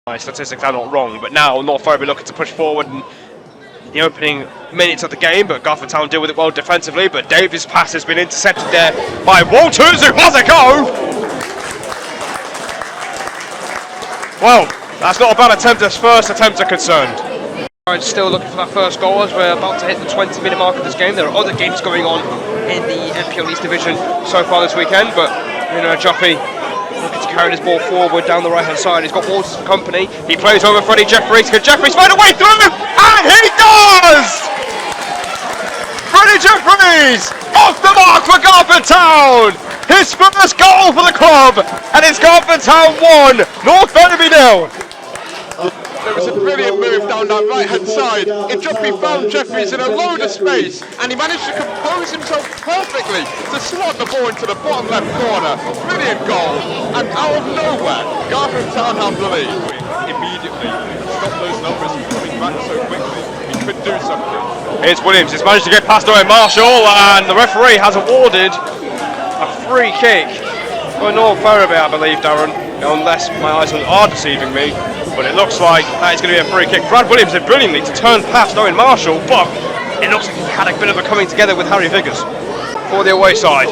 My statistics are not wrong, but now North Ferriby looking to push forward in the opening minutes of the game, but Garforth Town deal with it well defensively, but Davis' pass has been intercepted there by Walters, who has a go! Well, that's not a bad attempt as first attempts are concerned. Still looking for that first goal as we're about to hit the 20-minute mark of this game. There are other games going on in the NPL East division so far this weekend, but Joffy looking to carry this ball forward down the right-hand side. He's got Walters for company. He plays over Freddie Jeffries. Can Jeffries find a way through? And he does! Freddie Jeffries off the mark for Garforth Town. His first goal for the club, and it's Garforth Town 1, North Ferriby 0. There was a brilliant move down that right-hand side. It just found Jeffries in a load of space, and he managed to compose himself perfectly to slot the ball into the bottom left corner. Brilliant goal, and out of nowhere, Garforth Town have the lead. Immediately, stop those numbers from coming back so quickly. He could do something. Here's Williams. He's managed to get past Owen Marshall, and the referee has awarded a free kick for North Ferriby, I believe, Darren, unless my eyes are deceiving me. But it looks like that is going to be a free kick. Brad Williams did brilliantly to turn past Owen Marshall, but it looks like he had a bit of a coming together with Harry Viggers for the away side.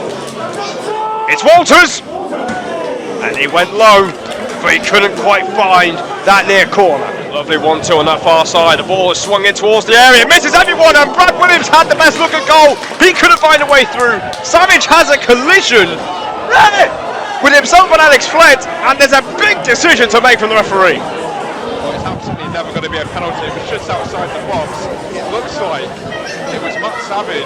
It's Walters, and he went low, but he couldn't quite find that near corner. Lovely 1-2 on that far side. The ball is swung in towards the area, misses everyone, and Brad Williams had the best look at goal. He couldn't find a way through. Savage has a collision with himself and Alex Flett, and there's a big decision to make from the referee. It's absolutely never going to be a penalty. It was just outside the box. It looks like it was Matt Savage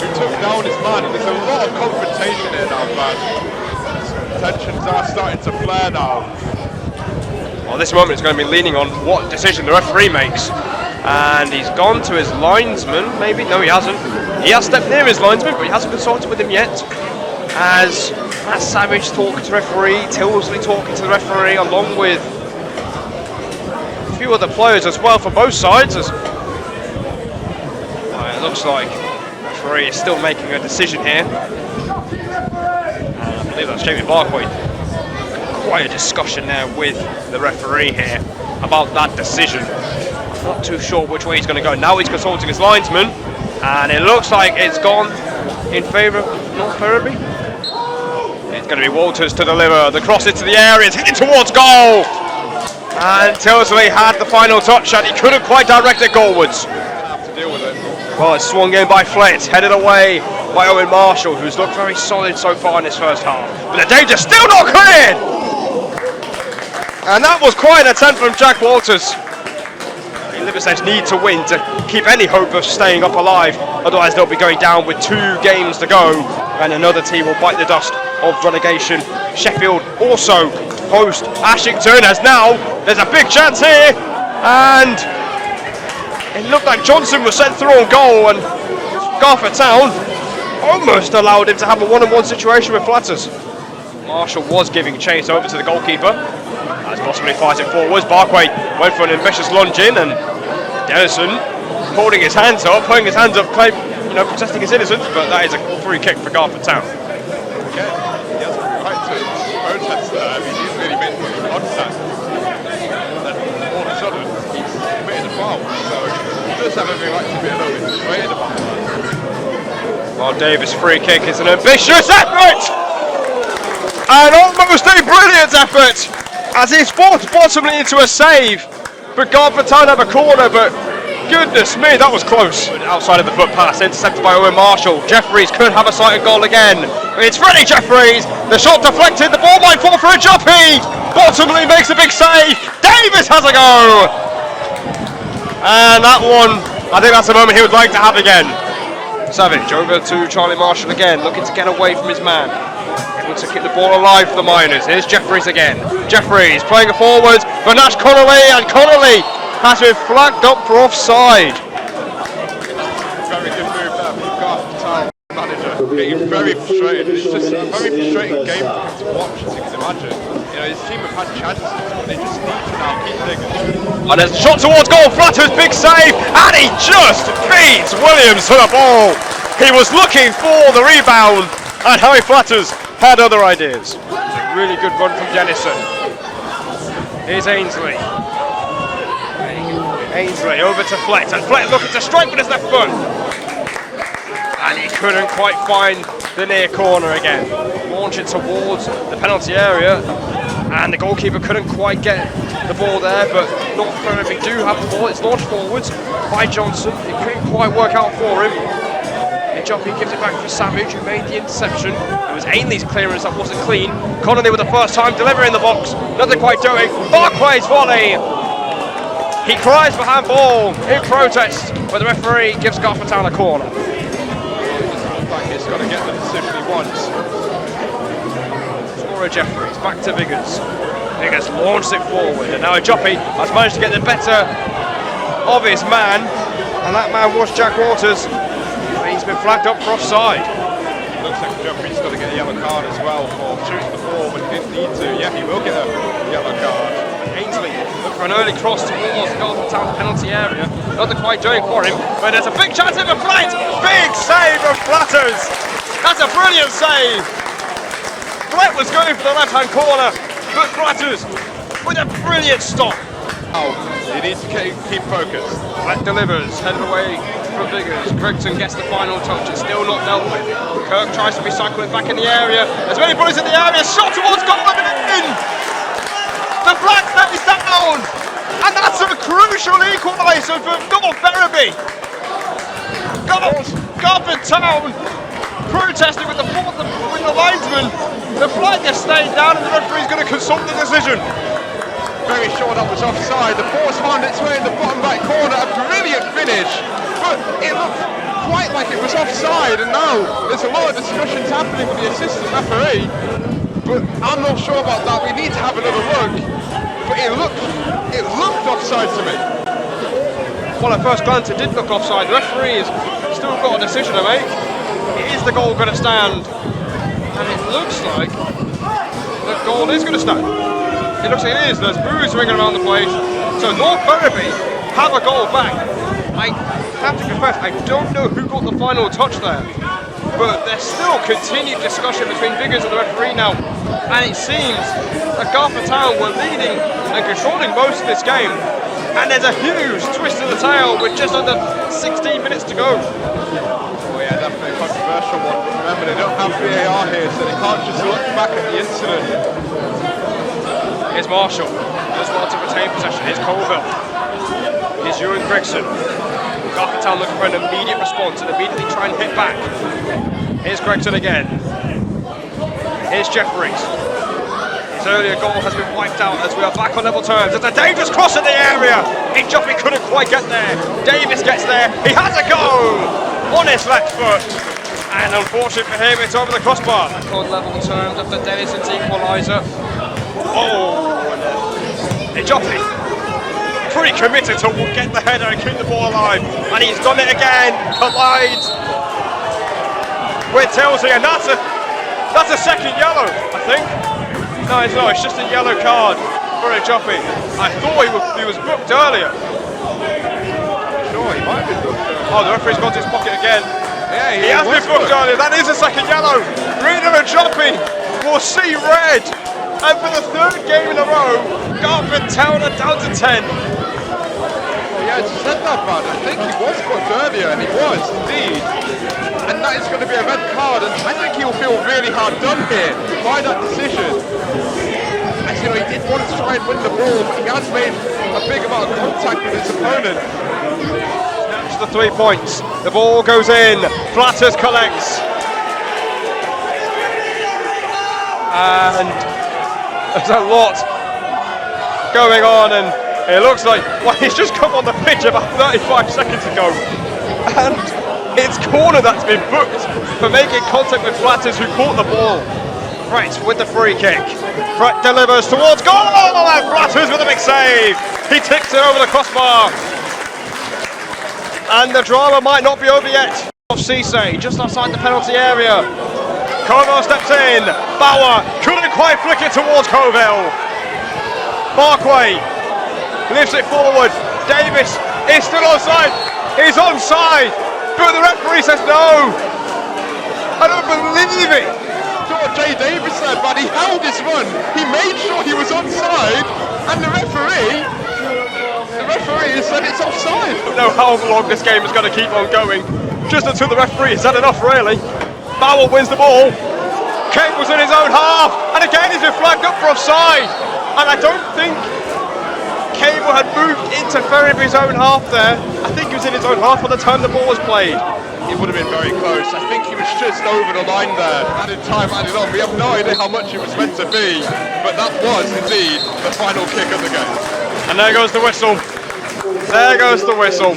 who took down his man, and there's a lot of confrontation here now, man. Tensions are starting to flare now. Well, this moment is going to be leaning on what decision the referee makes. And he's gone to his linesman, maybe? No, he hasn't. He has stepped near his linesman, but he hasn't consulted with him yet. As Matt Savage talking to the referee, Tilsley talking to the referee, along with a few other players as well for both sides. As it looks like the referee is still making a decision here. And I believe that's Jamie Barkway. Quite a discussion there with the referee here about that decision. Not too sure which way he's going to go. Now he's consulting his linesman, and it looks like it's gone in favour of North Ferriby. It's going to be Walters to deliver. The cross into the area, it's hitting towards goal. And Tilsley had the final touch, and he couldn't quite direct it goalwards. Have to deal with it. Well, it's swung in by Flett, headed away by Owen Marshall, who's looked very solid so far in this first half. But the danger still not cleared! And that was quite an attempt from Jack Walters. Liversedge need to win to keep any hope of staying up alive, otherwise they'll be going down with 2 games to go, and another team will bite the dust of relegation. Sheffield also host Ashington, as now there's a big chance here, and it looked like Johnson was sent through on goal, and Garforth Town almost allowed him to have a 1-on-1 situation with Flatters. Marshall was giving chase over to the goalkeeper, as possibly fighting forwards. Barkway went for an ambitious lunge in, and Dennison holding his hands up, putting his hands up, protesting his innocence, but that is a free kick for Garforth Town. Again, he has a right to protest there. I mean, he's really made contact. And then all of a sudden, he's committed a foul. So he does have every right to be a little bit frustrated about that. Well, Davis' free kick is an ambitious effort! And almost a brilliant effort! As he's forced bottomly into a save. But Garforth Town have a corner, but goodness me, that was close. Outside of the foot pass, intercepted by Owen Marshall. Jeffries could have a sighted goal again. It's Freddie Jeffries. The shot deflected, the ball might fall for a Joppy. Bottomly makes a big save. Davis has a go. And that one, I think that's a moment he would like to have again. Savage over to Charlie Marshall again, looking to get away from his man. Able to keep the ball alive for the Miners. Here's Jeffries again. Jeffries playing forwards for Nash Connolly, and Connolly has been flagged up for offside. Very good move there from Garforth Town manager. Getting very frustrated. It's just a very frustrating game for him to watch, as you can imagine. His team have had chances, but they just need to now keep digging. And there's a shot towards goal. Flatters, big save, and he just beats Williams to the ball. He was looking for the rebound, and Harry Flatters had other ideas. It's a really good run from Dennison. Here's Ainsley. Ainsley over to Flett, and Flett looking to strike with his left foot. And he couldn't quite find the near corner again. Launch it towards the penalty area, and the goalkeeper couldn't quite get the ball there, but North Ferriby do have the ball. It's launched forwards by Johnson. It couldn't quite work out for him. Joppy gives it back for Savage, who made the interception. It was Ainley's clearance that wasn't clean. Connolly with the first time delivering the box. Nothing quite doing. Barclay's volley. He cries for handball in protest, but the referee gives Garforth Town a corner. He's got to get the decision he wants. Laura Jeffries back to Viggers. Viggers launched it forward, and now Joppy has managed to get the better of his man, and that man was Jack Waters. He's been flagged up for offside. Looks like Jeffries got to get a yellow card as well for shooting the ball when he didn't need to. Yeah, he will get a yellow card. Ainsley look for an early cross towards Garforth Town penalty area. Nothing quite doing for him, but there's a big chance of a Flatt. Big save of Flatters. That's a brilliant save. Flatt was going for the left-hand corner, but Flatters with a brilliant stop. Oh, he needs to keep focused. Flatt delivers, headed away from Viggers. Gregson gets the final touch. It's still not dealt with. Kirk tries to recycle it back in the area. There's many bullies in the area. Shot towards goal and in. The flag net is down, and that's a crucial equaliser for North Ferriby. Garforth Town protesting with the linesman. The flag has stayed down, and the referee's going to consult the decision. Very sure that was offside. The ball's found its way in the bottom right corner. A brilliant finish, but it looked quite like it was offside, and now there's a lot of discussions happening with the assistant referee. But I'm not sure about that. We need to have another look. But it looked offside to me. Well, at first glance, it did look offside. The referee has still got a decision to make. Is the goal going to stand? And it looks like the goal is going to stand. It looks like it is. There's boos ringing around the place. So North Ferriby have a goal back. I have to confess, I don't know who got the final touch there, but there's still continued discussion between Viggers and the referee now, and it seems that Garforth Town were leading and controlling most of this game, and there's a huge twist of the tail with just under 16 minutes to go. Oh yeah, definitely a controversial one. Remember, they don't have VAR here, so they can't just look back at the incident. Here's Marshall, does well to retain possession. Here's Colville. Here's Ewan Gregson. Garforth Town looking for an immediate response and immediately try and hit back. Here's Gregson again. Here's Jeffries. His earlier goal has been wiped out as we are back on level terms. It's a dangerous cross in the area. Joppy couldn't quite get there. Davis gets there. He has a go on his left foot. And unfortunately for him, it's over the crossbar. On level terms of the Denison's equaliser. Oh, Joppy pretty committed to get the header and keep the ball alive, and he's done it again. Collides with Tilsey, and that's a second yellow, I think. No, it's not. It's just a yellow card for Joppy. I thought he was booked earlier. Sure, he might have been booked earlier. Oh, the referee's gone to his pocket again. Yeah, he has been booked earlier. That is a second yellow. Rena and Joppy will see red. And for the third game in a row, Garforth Town are down to 10. Well, yeah, you said that, man. I think he was booked earlier, and he was, indeed. And that is going to be a red card, and I think he'll feel really hard done here by that decision. As you know, he did want to try and win the ball, but he has made a big amount of contact with his opponent. Snaps the 3 points. The ball goes in. Flatters collects. And there's a lot going on, and it looks like, well, he's just come on the pitch about 35 seconds ago, and it's corner that's been booked for making contact with Flatters, who caught the ball. Right, with the free kick. Brett delivers towards goal, and Flatters with a big save. He ticks it over the crossbar. And the drama might not be over yet. Cisse, just outside the penalty area. Colville steps in. Bauer couldn't quite flick it towards Colville. Barkway lifts it forward. Davis is still onside. He's onside, but the referee says no. I don't believe it. That's what Jay Davis said, but he held his run. He made sure he was onside, and the referee referee has said it's offside. I don't know how long this game is going to keep on going. Just until the referee has had enough, really. Bauer wins the ball. Kane was in his own half, and again he's been flagged up for offside. And I don't think Cable had moved into Ferriby's own half there. I think he was in his own half by the time the ball was played. It would have been very close. I think he was just over the line there. Added time, added on. We have no idea how much it was meant to be, but that was indeed the final kick of the game. And there goes the whistle. There goes the whistle.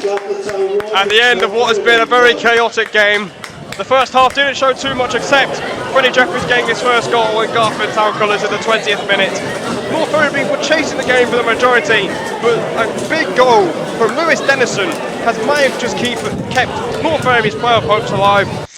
At the end of what has been a very chaotic game. The first half didn't show too much except Freddie Jeffries getting his first goal in Garforth Town colours in the 20th minute. North Ferriby were chasing the game for the majority, but a big goal from Lewis Dennison has managed to kept North Ferriby's playoff hopes alive.